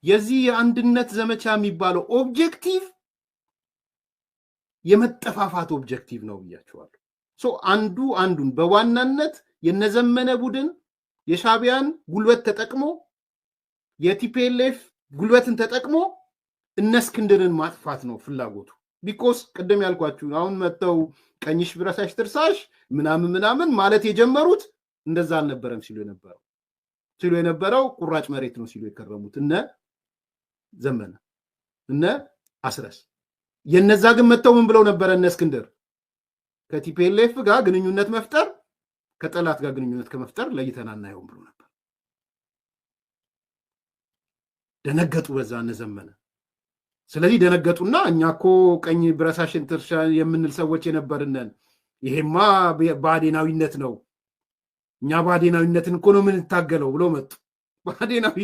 የዚህ የአንድነት ዘመቻ የሚባለው ኦብጀክቲቭ የመጠፋፋት ኦብጀክቲቭ ነው ብያቸዋለሁ። አንዱ አንዱን በዋናነት የነዘመነ ቡድን የሻቢያን ጉልበት ተጠቅሞ የቲፒኤልኤፍ ጉልበትን ተጠቅሞ እነ እስክንድርን ማጥፋት ነው ፍላጎቱ። ቢኮስ ቅድም ያልኳችሁ አሁን መተው ቀኝሽ ብረሳሽ ትርሳሽ ምናምን ማለት የጀመሩት እንደዛ አልነበረም ሲሉ የነበረው ቁራጭ መሬት ነው ሲሉ የከረሙት እነ ዘመነ እነ አስረስ። የነዛ ግን መተው ምን ብለው ነበረ? እነ እስክንድር ከቲፒኤልኤፍ ጋር ግንኙነት መፍጠር ከጠላት ጋር ግንኙነት ከመፍጠር ለይተን አናየውም ብሎ ነበር። ደነገጡ በዛ እነ ዘመነ። ስለዚህ ደነገጡና እኛ እኮ ቀኝ ብረሳሽን ትርሻ የምንል ሰዎች የነበርነን፣ ይሄማ ባዴናዊነት ነው፣ እኛ ባዴናዊነትን እኮ ነው የምንታገለው ብሎ መጡ። ባዴናዊ